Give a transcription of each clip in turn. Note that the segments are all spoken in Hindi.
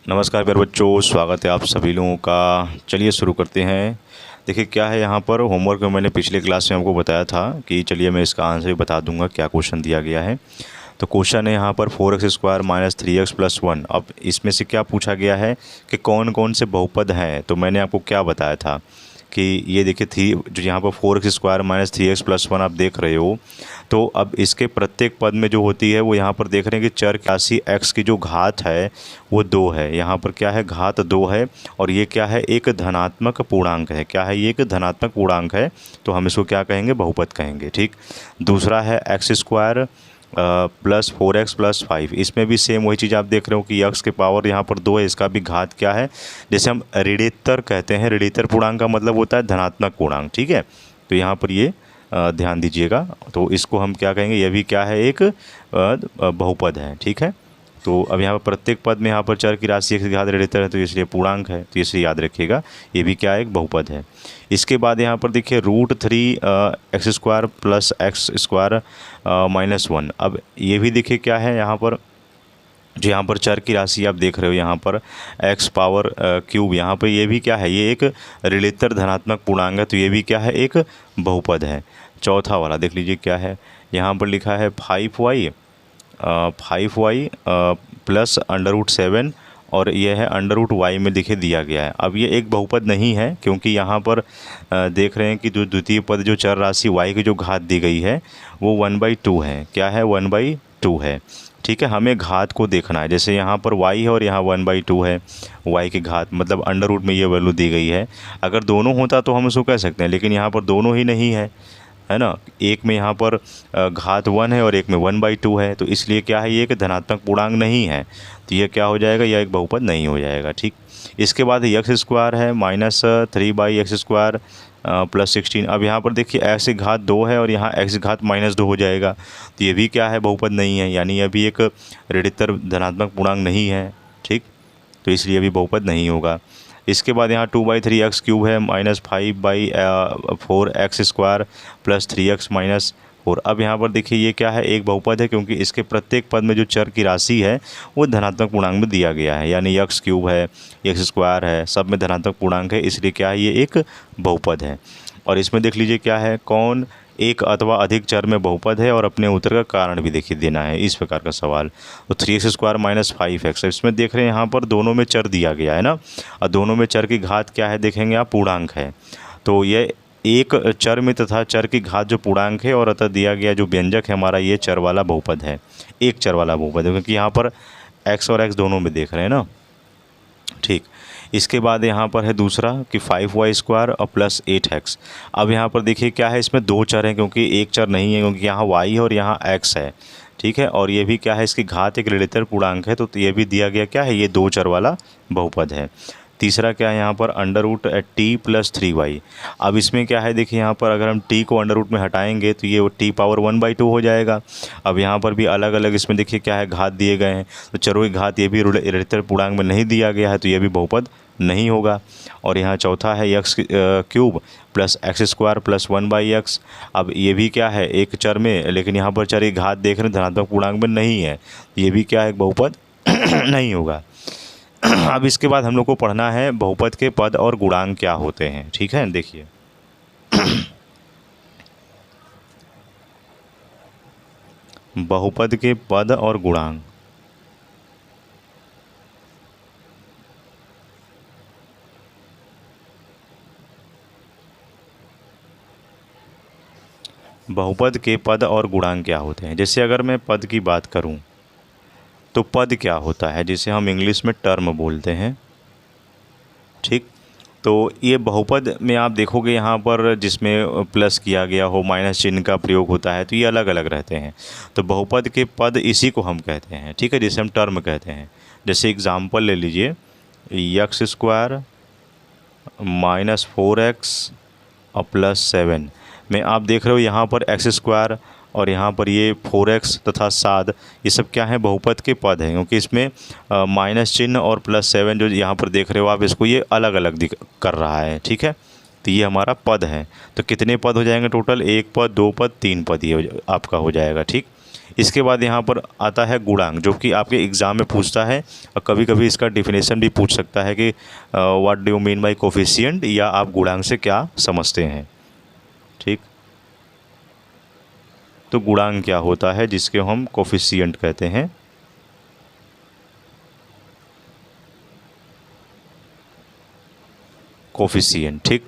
नमस्कार प्यारे बच्चों, स्वागत है आप सभी लोगों का। चलिए शुरू करते हैं। देखिए क्या है यहाँ पर होमवर्क में मैंने पिछले क्लास में आपको बताया था कि चलिए मैं इसका आंसर भी बता दूंगा क्या क्वेश्चन दिया गया है। तो क्वेश्चन है यहाँ पर 4x² माइनस 3x प्लस 1। अब इसमें से क्या पूछा गया है कि कौन कौन से बहुपद हैं। तो मैंने आपको क्या बताया था कि ये देखिए थी जो यहाँ पर 4x² माइनस 3x प्लस 1 आप देख रहे हो। तो अब इसके प्रत्येक पद में जो होती है वो यहाँ पर देख रहे हैं कि चर की राशि x की जो घात है वो 2 है। यहाँ पर क्या है, घात 2 है और ये क्या है, एक धनात्मक पूर्णांक है। क्या है, ये एक धनात्मक पूर्णांक है, तो हम इसको क्या कहेंगे, बहुपद कहेंगे। ठीक। दूसरा है x² प्लस 4x प्लस 5। इसमें भी सेम वही चीज़ आप देख रहे हो कि x के पावर यहाँ पर 2 है, इसका भी घात क्या है, जैसे हम ऋणोत्तर कहते हैं। ऋणोत्तर पूर्णांक का मतलब होता है धनात्मक पूर्णांक। ठीक है, तो यहाँ पर ये ध्यान दीजिएगा। तो इसको हम क्या कहेंगे, ये भी क्या है, एक बहुपद है। ठीक है, तो अब यहाँ पर प्रत्येक पद में यहाँ पर चर की राशि x की घात ऋणोत्तर है, तो इसलिए पूर्णांक है, तो इसे याद रखिएगा, ये भी क्या है, एक बहुपद है। इसके बाद यहाँ पर देखिए √3x² प्लस x² माइनस 1। अब ये भी देखिए क्या है, यहाँ पर जो यहाँ पर चर की राशि आप देख रहे हो, यहाँ पर x पावर क्यूब, यहाँ पर ये भी क्या है, ये एक ऋणोत्तर धनात्मक पूर्णांक है, तो ये भी क्या है, एक बहुपद है। चौथा वाला देख लीजिए क्या है, यहाँ पर लिखा है 5y प्लस √7 और यह है √y में लिखे दिया गया है। अब ये एक बहुपद नहीं है, क्योंकि यहाँ पर देख रहे हैं कि जो द्वितीय पद जो चर राशि y की जो घात दी गई है वो 1/2 है। क्या है, 1/2 है। ठीक है, हमें घात को देखना है। जैसे यहाँ पर y है और यहाँ 1/2 है, y की घात मतलब अंडर रूट में ये वैल्यू दी गई है। अगर दोनों होता तो हम उसको कह सकते हैं, लेकिन यहाँ पर दोनों ही नहीं है ना। एक में यहाँ पर घात 1 है और एक में 1/2 है, तो इसलिए क्या है, ये एक धनात्मक पूर्णांक नहीं है, तो ये क्या हो जाएगा, यह एक बहुपद नहीं हो जाएगा। ठीक। इसके बाद x² है माइनस 3/x² प्लस 16। अब यहाँ पर देखिए x की घात 2 है और यहाँ x की घात -2 हो जाएगा, तो ये भी क्या है, बहुपद नहीं है, यानी यह भी एक ऋणोत्तर धनात्मक पूर्णांक नहीं है। ठीक, तो इसलिए भी बहुपद नहीं होगा। इसके बाद यहाँ 2/3x³ है minus 5/4x² plus 3x minus 4। अब यहाँ पर देखिए ये क्या है, एक बहुपद है, क्योंकि इसके प्रत्येक पद में जो चर की राशि है वो धनात्मक पूर्णांक में दिया गया है, यानी x³ है, x² है, सब में धनात्मक पूर्णांक है, इसलिए क्या है, ये एक बहुपद है। और इसमें देख लीजिए क्या है, कौन एक अथवा अधिक चर में बहुपद है, और अपने उत्तर का कारण भी देखिए देना है, इस प्रकार का सवाल। तो 3x² माइनस 5x, इसमें देख रहे हैं यहाँ पर दोनों में चर दिया गया है ना, और दोनों में चर की घात क्या है, देखेंगे आप, पूर्णांक है। तो ये एक चर में तथा चर की घात जो पूर्णांक है और अतः दिया गया जो व्यंजक है हमारा, ये चर वाला बहुपद है, एक चर वाला बहुपद है, क्योंकि यहाँ पर x और x दोनों में देख रहे हैं ना। ठीक। इसके बाद यहाँ पर है दूसरा कि 5y² और प्लस 8x। अब यहाँ पर देखिए क्या है, इसमें दो चर हैं, क्योंकि एक चर नहीं है, क्योंकि यहाँ y है और यहाँ x है। ठीक है, और ये भी क्या है, इसकी घात एक ऋणोत्तर पूर्णांक है, तो ये भी दिया गया क्या है, ये दो चर वाला बहुपद है। तीसरा क्या है, यहाँ पर √t प्लस 3y। अब इसमें क्या है, देखिए यहाँ पर अगर हम t को अंडर रूट में हटाएंगे तो ये t पावर 1/2 हो जाएगा। अब यहाँ पर भी अलग अलग इसमें देखिए क्या है, घात दिए गए हैं, तो चरों की घात ये भी ऋणोत्तर पूर्णांक में नहीं दिया गया है, तो ये भी बहुपद नहीं होगा। और यहाँ चौथा है x³ plus x² plus 1/x। अब ये भी क्या है, एक चर में, लेकिन यहाँ पर चर की घात देख रहे हैं धनात्मक पूर्णांक में नहीं है, ये भी क्या है, एक बहुपद नहीं होगा। अब इसके बाद हम लोग को पढ़ना है बहुपद के पद और गुणांक क्या होते हैं। ठीक है, देखिए बहुपद के पद और गुणांक। बहुपद के पद और गुणांक क्या होते हैं। जैसे अगर मैं पद की बात करूं तो पद क्या होता है, जिसे हम इंग्लिश में टर्म बोलते हैं। ठीक, तो ये बहुपद में आप देखोगे यहाँ पर जिसमें प्लस किया गया हो, माइनस चिन्ह का प्रयोग होता है, तो ये अलग अलग रहते हैं। तो बहुपद के पद इसी को हम कहते हैं। ठीक है, जिसे हम टर्म कहते हैं। जैसे एग्जाम्पल ले लीजिए, x² माइनस 4x और प्लस 7 में आप देख रहे हो यहाँ पर x² और यहाँ पर ये 4x तथा 7, ये सब क्या है, बहुपद के पद हैं, क्योंकि इसमें माइनस चिन्ह और +7 जो यहाँ पर देख रहे हो आप, इसको ये अलग अलग कर रहा है। ठीक है, तो ये हमारा पद है। तो कितने पद हो जाएंगे टोटल, एक पद, दो पद, तीन पद, ये आपका हो जाएगा। ठीक, इसके बाद यहाँ पर आता है गुणांक, जो कि आपके एग्ज़ाम में पूछता है और कभी कभी इसका डिफिनेशन भी पूछ सकता है कि what do you mean by coefficient, या आप गुणांक से क्या समझते हैं। ठीक, तो गुणांक क्या होता है जिसके हम कोफिशिएंट कहते हैं। कोफिशिएंट। ठीक,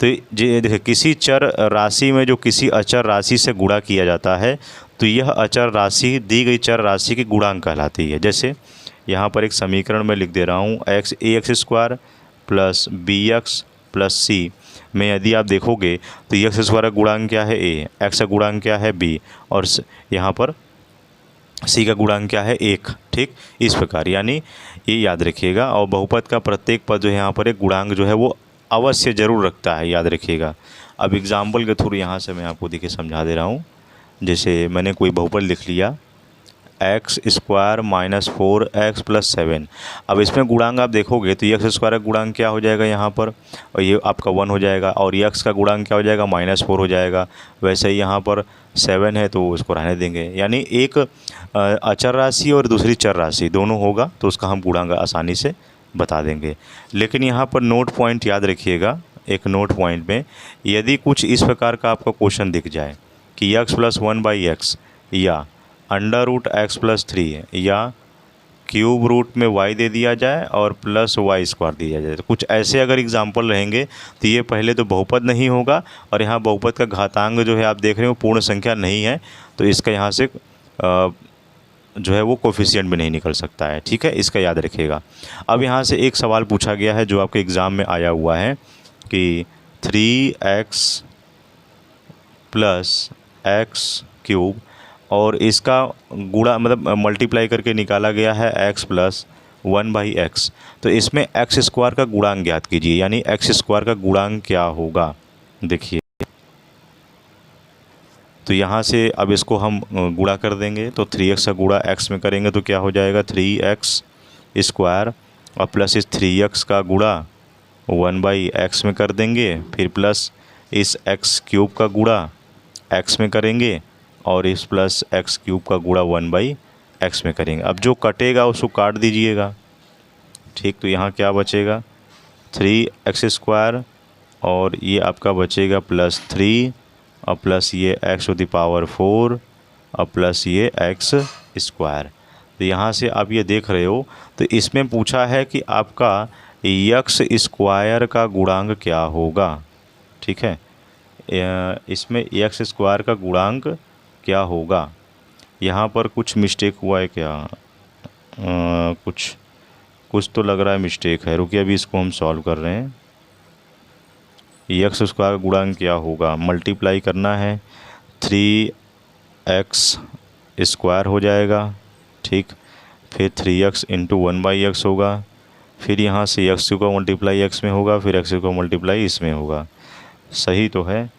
तो ये देखिए, किसी चर राशि में जो किसी अचर राशि से गुणा किया जाता है तो यह अचर राशि दी गई चर राशि की गुणांक कहलाती है। जैसे यहाँ पर एक समीकरण में लिख दे रहा हूँ, ax² प्लस bx प्लस सी में यदि आप देखोगे तो x² का गुणांक क्या है a, x का गुणांक क्या है b, और यहाँ पर सी का गुणांक क्या है 1। ठीक, इस प्रकार, यानी ये याद रखिएगा। और बहुपद का प्रत्येक पद जो है यहाँ पर एक गुणांक जो है वो अवश्य ज़रूर रखता है, याद रखिएगा। अब एग्जाम्पल के थ्रू यहाँ से मैं आपको देखिए समझा दे रहा हूँ। जैसे मैंने कोई बहुपद लिख लिया x² - 4x + 7। अब इसमें गुणांक आप देखोगे तो x² का गुणांक क्या हो जाएगा यहाँ पर, और ये आपका 1 हो जाएगा, और x का गुणांक क्या हो जाएगा, -4 हो जाएगा। वैसे ही यहाँ पर 7 है तो उसको रहने देंगे, यानी एक अचर राशि और दूसरी चर राशि दोनों होगा तो उसका हम गुणांक आसानी से बता देंगे। लेकिन यहाँ पर नोट पॉइंट याद रखिएगा, एक नोट पॉइंट में यदि कुछ इस प्रकार का आपका क्वेश्चन दिख जाए कि x + 1/x या √x + 3 या क्यूब रूट में y दे दिया जाए और +y² दिया जाए, तो कुछ ऐसे अगर एग्जाम्पल रहेंगे तो ये पहले तो बहुपद नहीं होगा, और यहाँ बहुपद का घातांक जो है आप देख रहे हो पूर्ण संख्या नहीं है, तो इसका यहाँ से जो है वो कोफिशिएंट भी नहीं निकल सकता है। ठीक है, इसका याद रखिएगा। अब यहाँ से एक सवाल पूछा गया है जो आपके एग्ज़ाम में आया हुआ है कि 3x + x³ और इसका गुणा मतलब मल्टीप्लाई करके निकाला गया है x + 1/x। तो इसमें x² का गुणांक ज्ञात कीजिए, यानी x² का गुणांक क्या होगा। देखिए, तो यहाँ से अब इसको हम गुणा कर देंगे, तो 3x का गुणा x में करेंगे तो क्या हो जाएगा 3x² और प्लस इस 3x का गुणा 1/x में कर देंगे, फिर प्लस इस x³ का गुणा x में करेंगे और इस प्लस x³ का गुणा 1/x में करेंगे। अब जो कटेगा उसको काट दीजिएगा। ठीक, तो यहाँ क्या बचेगा 3x² और ये आपका बचेगा +3 और प्लस ये x⁴ और प्लस ये x²। तो यहाँ से आप ये देख रहे हो, तो इसमें पूछा है कि आपका x² का गुणांक क्या होगा। ठीक है, इसमें x² का गुणांक क्या होगा। यहाँ पर कुछ मिस्टेक हुआ है क्या, कुछ तो लग रहा है मिस्टेक है। रुकिए, अभी इसको हम सॉल्व कर रहे हैं। x² का गुणांक क्या होगा, मल्टीप्लाई करना है, 3x² हो जाएगा। ठीक, फिर 3x × 1/x होगा, फिर यहाँ से x³ का मल्टीप्लाई x में होगा, फिर x³ का मल्टीप्लाई इसमें होगा। सही तो है।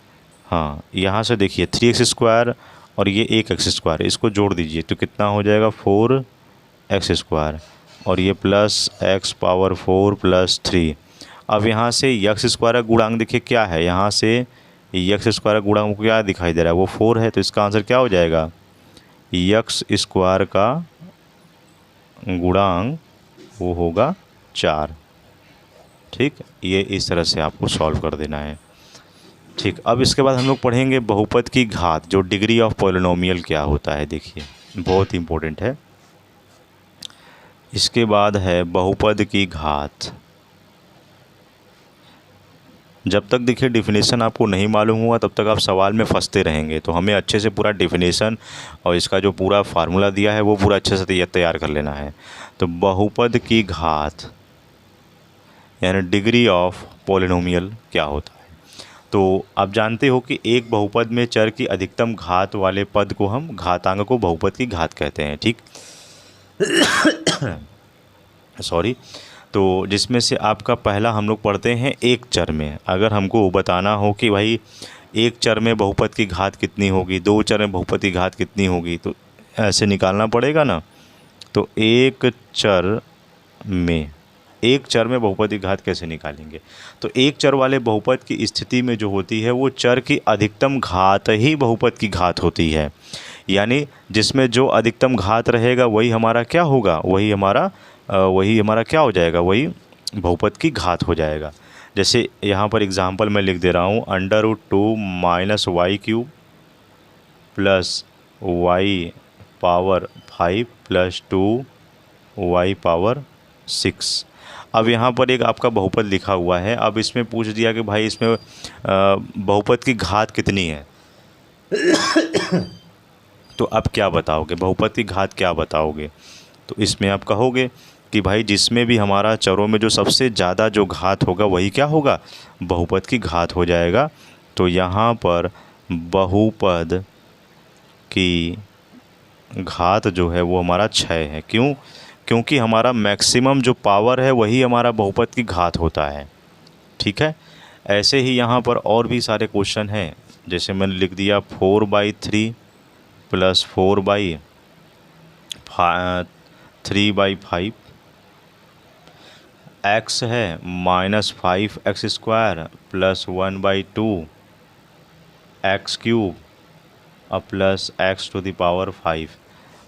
हाँ, यहाँ से देखिए 3x² और ये एक x², इसको जोड़ दीजिए तो कितना हो जाएगा 4x² और ये प्लस x⁴ + 3। अब यहाँ से x² का गुणांक देखिए क्या है, यहाँ से x² का गुणांक क्या दिखाई दे रहा है, वो 4 है, तो इसका आंसर क्या हो जाएगा x² का गुणांक वो होगा 4। ठीक, ये इस तरह से आपको सॉल्व कर देना है। ठीक, अब इसके बाद हम लोग पढ़ेंगे बहुपद की घात, जो डिग्री ऑफ पॉलिनोमियल क्या होता है। देखिए, बहुत इम्पोर्टेंट है। इसके बाद है बहुपद की घात। जब तक देखिए डिफिनेशन आपको नहीं मालूम हुआ तब तक आप सवाल में फंसते रहेंगे, तो हमें अच्छे से पूरा डिफिनेशन और इसका जो पूरा फार्मूला दिया है वो पूरा अच्छे से तैयार कर लेना है। तो बहुपद की घात यानी डिग्री ऑफ पॉलिनोमियल क्या होता है। तो आप जानते हो कि एक बहुपद में चर की अधिकतम घात वाले पद को हम घातांक को बहुपद की घात कहते हैं। ठीक सॉरी, तो जिसमें से आपका पहला हम लोग पढ़ते हैं एक चर में। अगर हमको बताना हो कि भाई एक चर में बहुपद की घात कितनी होगी, दो चर में बहुपद की घात कितनी होगी, तो ऐसे निकालना पड़ेगा ना। तो एक चर में बहुपद की घात कैसे निकालेंगे। तो एक चर वाले बहुपद की स्थिति में जो होती है वो चर की अधिकतम घात ही बहुपद की घात होती है। यानी जिसमें जो अधिकतम घात रहेगा वही हमारा क्या होगा, वही हमारा क्या हो जाएगा, वही बहुपद की घात हो जाएगा। जैसे यहाँ पर एग्जांपल मैं लिख दे रहा हूँ, √2 - y cube plus y power 5 plus 2y power 6। अब यहाँ पर एक आपका बहुपद लिखा हुआ है। अब इसमें पूछ दिया कि भाई इसमें बहुपद की घात कितनी है। तो अब क्या बताओगे, बहुपद की घात क्या बताओगे? तो इसमें आप कहोगे कि भाई जिसमें भी हमारा चरों में जो सबसे ज़्यादा जो घात होगा वही क्या होगा, बहुपद की घात हो जाएगा। तो यहाँ पर बहुपद की घात जो है वो हमारा 6 है। क्यों? क्योंकि हमारा मैक्सिमम जो पावर है वही हमारा बहुपद की घात होता है। ठीक है। ऐसे ही यहाँ पर और भी सारे क्वेश्चन हैं। जैसे मैंने लिख दिया 4/3 प्लस 4/3/5 x है -5x² प्लस 1/2 x क्यूब और प्लस x⁵।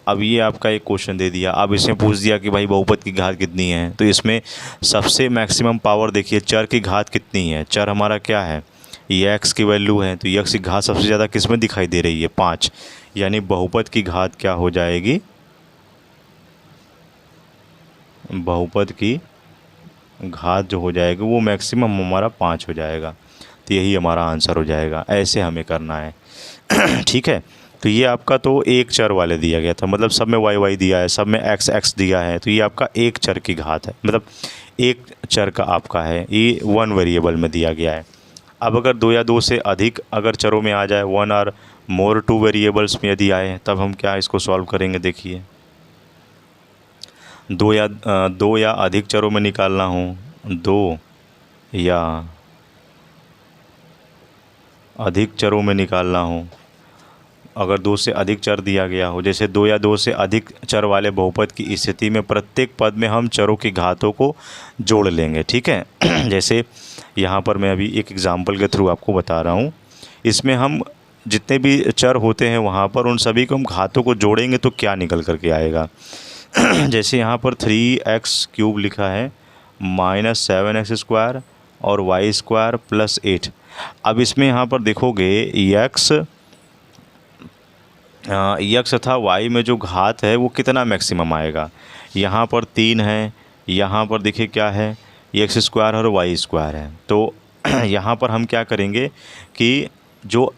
अब ये आपका एक क्वेश्चन दे दिया। अब इसमें पूछ दिया कि भाई बहुपद की घात कितनी है। तो इसमें सबसे मैक्सिमम पावर देखिए, चर की घात कितनी है। चर हमारा क्या है, ये x की वैल्यू है। तो ये x की घात सबसे ज़्यादा किस में दिखाई दे रही है, 5। यानी बहुपद की घात क्या हो जाएगी, बहुपद की घात जो हो जाएगी वो मैक्सिमम हमारा 5 हो जाएगा। तो यही हमारा आंसर हो जाएगा। ऐसे हमें करना है। ठीक है। तो ये आपका तो एक चर वाले दिया गया था, मतलब सब में y दिया है, सब में x दिया है। तो ये आपका एक चर की घात है, मतलब एक चर का आपका है, ये 1 वेरिएबल में दिया गया है। अब अगर 2 या 2 से अधिक अगर चरों में आ जाए, 1 और मोर 2 वेरिएबल्स में यदि आए, तब हम क्या इसको सॉल्व करेंगे। देखिए 2 या अधिक चरों में निकालना हो, 2 या अधिक चरों में निकालना हो, अगर 2 से अधिक चर दिया गया हो, जैसे 2 या 2 से अधिक चर वाले बहुपद की स्थिति में प्रत्येक पद में हम चरों की घातों को जोड़ लेंगे। ठीक है। जैसे यहाँ पर मैं अभी एक एग्जांपल के थ्रू आपको बता रहा हूँ। इसमें हम जितने भी चर होते हैं वहाँ पर उन सभी को हम घातों को जोड़ेंगे तो क्या निकल करके आएगा। जैसे यहाँ पर 3x³ लिखा है -7x² और y² प्लस 8। अब इसमें यहाँ पर देखोगे x तथा y में जो घात है वो कितना मैक्सिमम आएगा। यहाँ पर 3 है, यहाँ पर देखिए क्या है, x² और y² है। तो यहाँ पर हम क्या करेंगे कि जो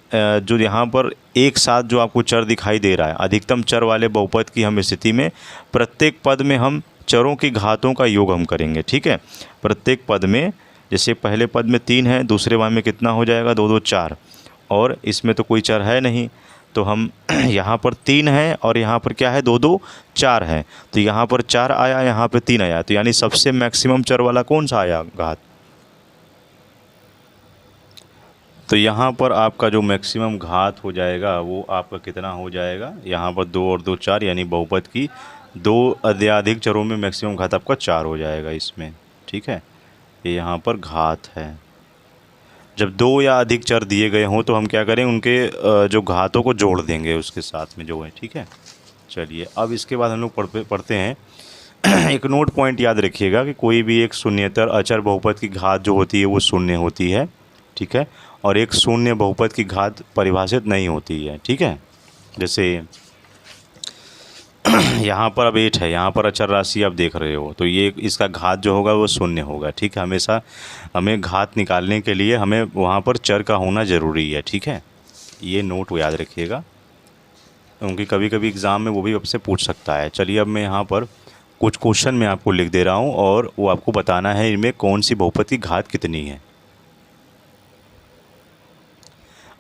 यहाँ पर एक साथ जो आपको चर दिखाई दे रहा है, अधिकतम चर वाले बहुपद की हम स्थिति में प्रत्येक पद में हम चरों की घातों का योग हम करेंगे। ठीक है। प्रत्येक पद में, जैसे पहले पद में 3 है, दूसरे पद में कितना हो जाएगा, 2 2 4, और इसमें तो कोई चर है नहीं। तो हम यहाँ पर 3 है और यहाँ पर क्या है, 2 2 4 है। तो यहाँ पर 4 आया, यहाँ पे 3 आया। तो यानी सबसे मैक्सिमम चर वाला कौन सा आया, घात। तो यहाँ पर आपका जो मैक्सिमम घात हो जाएगा वो आपका कितना हो जाएगा, यहाँ पर 2 और 2 4, यानी बहुपद की 2 या अधिक चरों में मैक्सिमम घात आपका 4 हो जाएगा इसमें। ठीक है। ये यहाँ पर घात है। जब 2 या अधिक चर दिए गए हों तो हम क्या करें, उनके जो घातों को जोड़ देंगे उसके साथ में जो है। ठीक है। चलिए अब इसके बाद हम लोग पढ़ते हैं। एक नोट पॉइंट याद रखिएगा कि कोई भी एक शून्येतर अचर बहुपद की घात जो होती है वो शून्य होती है। ठीक है। और एक शून्य बहुपद की घात परिभाषित नहीं होती है। ठीक है। जैसे यहाँ पर अब 8 है, यहाँ पर अचर राशि आप देख रहे हो, तो ये इसका घात जो होगा वो शून्य होगा। ठीक है। हमेशा हमें घात निकालने के लिए हमें वहाँ पर चर का होना ज़रूरी है। ठीक है। ये नोट याद रखिएगा, क्योंकि कभी कभी एग्ज़ाम में वो भी आपसे पूछ सकता है। चलिए अब मैं यहाँ पर कुछ क्वेश्चन मैं आपको लिख दे रहा हूँ और वो आपको बताना है इनमें कौन सी बहुपद की घात कितनी है।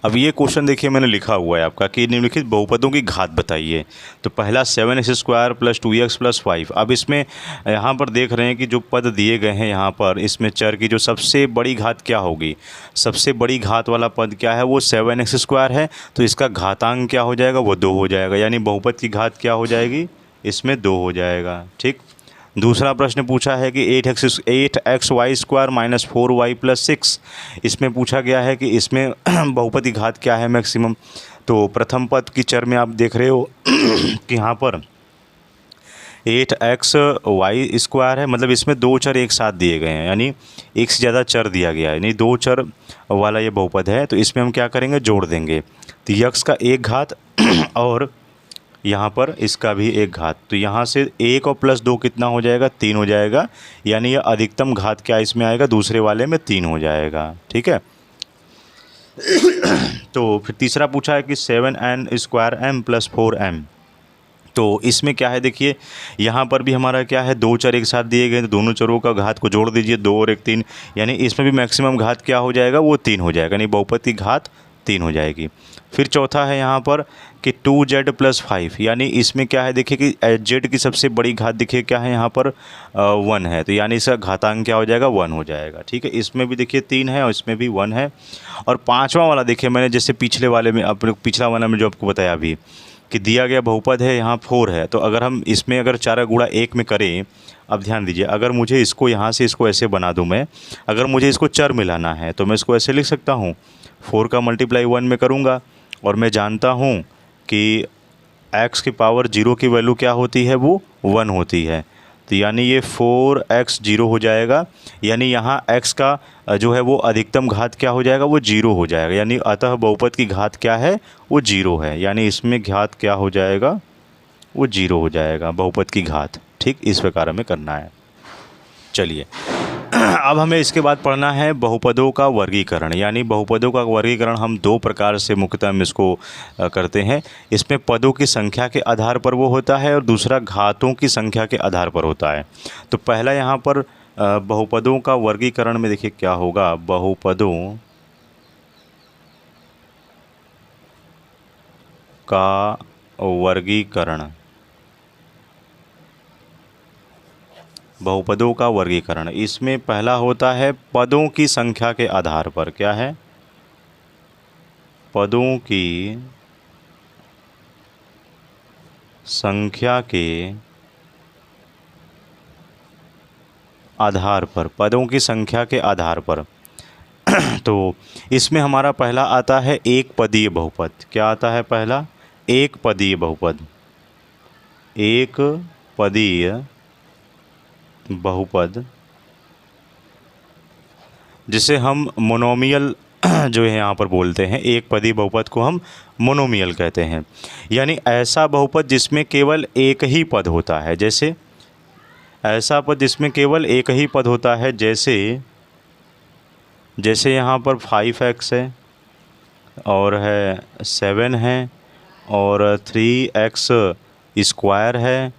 अब ये क्वेश्चन देखिए मैंने लिखा हुआ है आपका कि निम्नलिखित बहुपदों की घात बताइए। तो पहला 7x² प्लस 2x प्लस 5। अब इसमें यहाँ पर देख रहे हैं कि जो पद दिए गए हैं यहाँ पर, इसमें चर की जो सबसे बड़ी घात क्या होगी, सबसे बड़ी घात वाला पद क्या है, वो 7x² है। तो इसका घातांक क्या हो जाएगा, वो 2 हो जाएगा। यानी बहुपद की घात क्या हो जाएगी, इसमें 2 हो जाएगा। ठीक। दूसरा प्रश्न पूछा है कि 8xy² माइनस 4y प्लस 6। इसमें पूछा गया है कि इसमें बहुपद की घात क्या है मैक्सिमम। तो प्रथम पद की चर में आप देख रहे हो कि यहाँ पर 8xy² है, मतलब इसमें दो चर एक साथ दिए गए हैं, यानी एक से ज़्यादा चर दिया गया है, यानी दो चर वाला ये बहुपद है। तो इसमें हम क्या करेंगे, जोड़ देंगे। तो यक्स का एक घात और यहाँ पर इसका भी एक घात, तो यहाँ से 1 और +2 कितना हो जाएगा, 3 हो जाएगा, यानी यह अधिकतम घात क्या इसमें आएगा, दूसरे वाले में 3 हो जाएगा। ठीक है। तो फिर तीसरा पूछा है कि 7n² + 4m। तो इसमें क्या है, देखिए यहाँ पर भी हमारा क्या है, दो चर एक साथ दिए गए, तो दोनों चरों का घात को जोड़ दीजिए, 2 और 1 3, यानी इसमें भी मैक्सिमम घात क्या हो जाएगा, वो 3 हो जाएगा, यानी बहुपद की घात 3 हो जाएगी। फिर चौथा है यहाँ पर कि 2z + 5, यानी इसमें क्या है, देखिए कि z की सबसे बड़ी घात देखिए क्या है यहाँ पर 1 है, तो यानी इसका घातांक क्या हो जाएगा, 1 हो जाएगा। ठीक है। इसमें भी देखिए 3 है और इसमें भी 1 है। और पाँचवा वाला देखिए, मैंने जैसे पिछले वाले में पिछला वाला में जो आपको बताया अभी कि दिया गया बहुपद है यहाँ 4 है, तो अगर हम इसमें अगर 4 गुणा 1 में करें, अब ध्यान दीजिए, अगर मुझे इसको यहाँ से इसको ऐसे बना दूँ मैं, अगर मुझे इसको चर मिलाना है तो मैं इसको ऐसे लिख सकता हूँ, 4 का मल्टीप्लाई 1 में करूँगा और मैं जानता हूँ कि x की पावर 0 की वैल्यू क्या होती है, वो 1 होती है। तो यानी ये 4x 0 हो जाएगा, यानी यहाँ x का जो है वो अधिकतम घात क्या हो जाएगा, वो 0 हो जाएगा, यानी अतः बहुपद की घात क्या है, वो 0 है, यानी इसमें घात क्या हो जाएगा, वो 0 हो जाएगा, बहुपद की घात। ठीक, इस प्रकार हमें करना है। चलिए अब हमें इसके बाद पढ़ना है बहुपदों का वर्गीकरण, यानी बहुपदों का वर्गीकरण हम दो प्रकार से मुख्यतः इसको करते हैं। इसमें पदों की संख्या के आधार पर वो होता है और दूसरा घातों की संख्या के आधार पर होता है। तो पहला यहाँ पर बहुपदों का वर्गीकरण में देखिए क्या होगा, बहुपदों का वर्गीकरण, बहुपदों का वर्गीकरण, इसमें पहला होता है पदों की संख्या के आधार पर। क्या है, पदों की संख्या के आधार पर, पदों की संख्या के आधार पर। तो इसमें हमारा पहला आता है एक पदीय बहुपद। क्या आता है पहला, एक पदीय बहुपद, एक पदीय बहुपद जिसे हम मोनोमियल जो है यहाँ पर बोलते हैं, एक पदी बहुपद को हम मोनोमियल कहते हैं, यानी ऐसा बहुपद जिसमें केवल एक ही पद होता है। जैसे ऐसा पद जिसमें केवल एक ही पद होता है, जैसे यहाँ पर 5x है और है 7 है और 3x² है,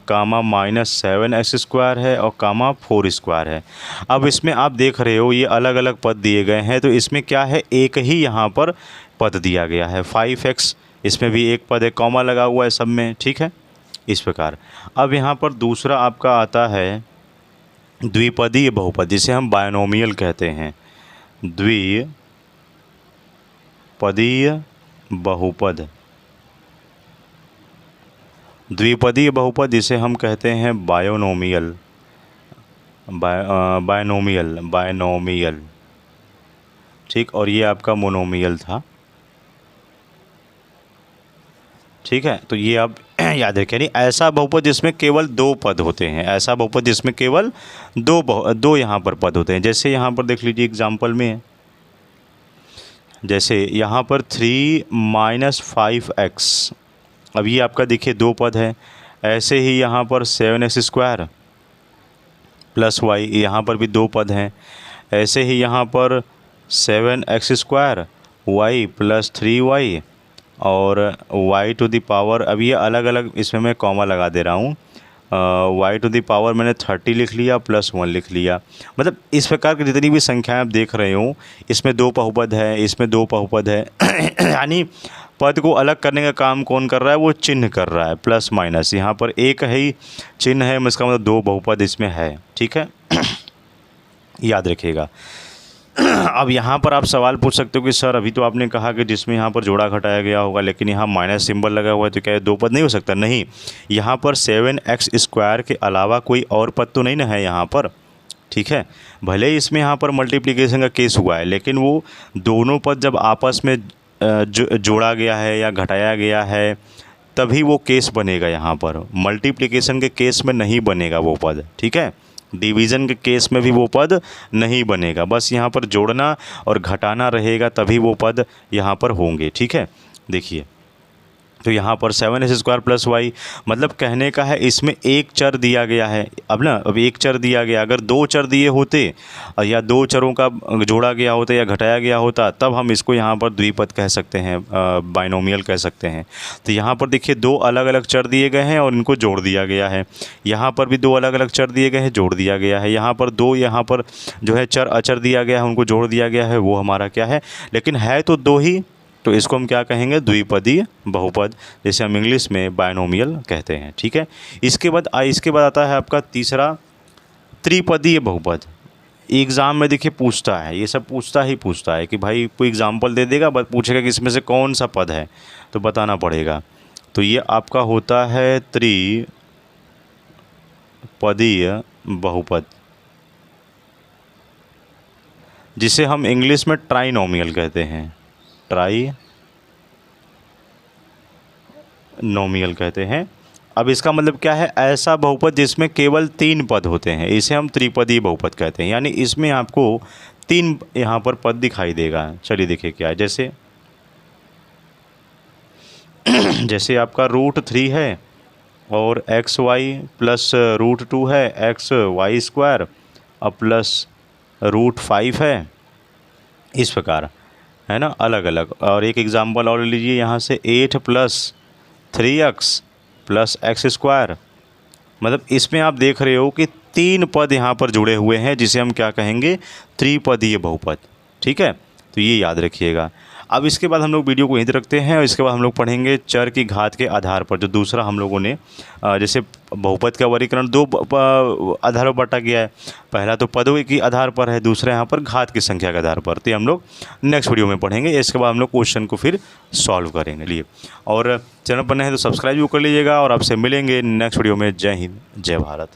कामा -7x² है और कामा 4² है। अब इसमें आप देख रहे हो ये अलग अलग पद दिए गए हैं, तो इसमें क्या है, एक ही यहाँ पर पद दिया गया है। 5x, इसमें भी एक पद है, कॉमा लगा हुआ है सब में। ठीक है, इस प्रकार। अब यहाँ पर दूसरा आपका आता है द्विपदीय बहुपद, जिसे हम बायनोमियल कहते हैं। द्विपदीय बहुपद, द्विपदीय बहुपद जिसे हम कहते हैं बायनोमियल, बायनोमियल। ठीक, और ये आपका मोनोमियल था। ठीक है, तो ये आप याद रखें, यानी ऐसा बहुपद जिसमें केवल दो पद होते हैं, ऐसा बहुपद जिसमें केवल दो यहाँ पर पद होते हैं। जैसे यहाँ पर देख लीजिए एग्जाम्पल में है, जैसे यहाँ पर 3 - 5x, अब ये आपका देखिए दो पद है। ऐसे ही यहाँ पर 7x² + y, यहाँ पर भी दो पद हैं। ऐसे ही यहाँ पर 7x² y + 3y और y⁴, अब ये अलग अलग, इसमें मैं कॉमा लगा दे रहा हूँ, y⁴ मैंने 30 लिख लिया +1 लिख लिया। मतलब इस प्रकार की जितनी भी संख्याएं आप देख रहे हो, इसमें दो बहुपद है, इसमें दो बहुपद है। यानी पद को अलग करने का काम कौन कर रहा है, वो चिन्ह कर रहा है, प्लस माइनस। यहाँ पर एक ही चिन्ह है, इसका मतलब दो बहुपद इसमें है। ठीक है, याद रखिएगा। अब यहाँ पर आप सवाल पूछ सकते हो कि सर अभी तो आपने कहा कि जिसमें यहाँ पर जोड़ा घटाया गया होगा, लेकिन यहाँ माइनस सिंबल लगा हुआ है, तो क्या ये दो पद नहीं हो सकता? नहीं, यहाँ पर 7x² के अलावा कोई और पद तो नहीं ना है यहाँ पर। ठीक है, भले ही इसमें यहाँ पर मल्टीप्लिकेशन का केस हुआ है, लेकिन वो दोनों पद जब आपस में जोड़ा गया है या घटाया गया है तभी वो केस बनेगा। यहाँ पर मल्टीप्लिकेशन के केस में नहीं बनेगा वो पद, ठीक है। डिवीज़न के केस में भी वो पद नहीं बनेगा, बस यहाँ पर जोड़ना और घटाना रहेगा तभी वो पद यहाँ पर होंगे, ठीक है। देखिए तो यहाँ पर 7s² प्लस वाई, मतलब कहने का है इसमें एक चर दिया गया है। अब एक चर दिया गया, अगर दो चर दिए होते या दो चरों का जोड़ा गया होता या घटाया गया होता तब हम इसको यहाँ पर द्विपद कह सकते हैं, बाइनोमियल कह सकते हैं। तो यहाँ पर देखिए दो अलग अलग चर दिए गए हैं और इनको जोड़ दिया गया है। यहाँ पर भी दो अलग अलग चर दिए गए हैं, जोड़ दिया गया है। यहाँ पर दो यहाँ पर जो है चर अचर दिया गया है, उनको जोड़ दिया गया है, वो हमारा क्या है, लेकिन है तो दो ही, तो इसको हम क्या कहेंगे, द्विपदीय बहुपद, जैसे हम इंग्लिश में बाइनोमियल कहते हैं, ठीक है। इसके बाद आता है आपका तीसरा त्रिपदीय बहुपद। एग्ज़ाम में देखिए पूछता है, ये सब पूछता है कि भाई कोई एग्जाम्पल दे देगा, बस पूछेगा कि इसमें से कौन सा पद है तो बताना पड़ेगा। तो ये आपका होता है त्रिपदीय बहुपद, जिसे हम इंग्लिश में ट्राइनोमियल कहते हैं, ट्राइनोमियल कहते हैं। अब इसका मतलब क्या है, ऐसा बहुपद जिसमें केवल 3 पद होते हैं, इसे हम त्रिपदीय बहुपद कहते हैं। यानी इसमें आपको 3 यहाँ पर पद दिखाई देगा। चलिए देखिए क्या है, जैसे आपका √3 है और xy प्लस √2 है, xy² और प्लस √5 है, इस प्रकार है ना, अलग अलग। और एक एग्जांपल और लीजिए यहाँ से 8 + 3x + x², मतलब इसमें आप देख रहे हो कि 3 पद यहाँ पर जुड़े हुए हैं, जिसे हम क्या कहेंगे, त्रिपदीय बहुपद, ठीक है। तो ये याद रखिएगा। अब इसके बाद हम लोग वीडियो को यहीं रखते हैं और इसके बाद हम लोग पढ़ेंगे चर की घात के आधार पर। जो दूसरा हम लोगों ने जैसे बहुपद का वर्गीकरण 2 आधारों पर बांटा गया है, पहला तो पदों के आधार पर है, दूसरा यहाँ पर घात की संख्या के आधार पर। तो हम लोग नेक्स्ट वीडियो में पढ़ेंगे। इसके बाद हम लोग क्वेश्चन को फिर सॉल्व करेंगे। लिए और चैनल पर नए हैं तो सब्सक्राइब भी कर लीजिएगा और आपसे मिलेंगे नेक्स्ट वीडियो में। जय हिंद, जय भारत।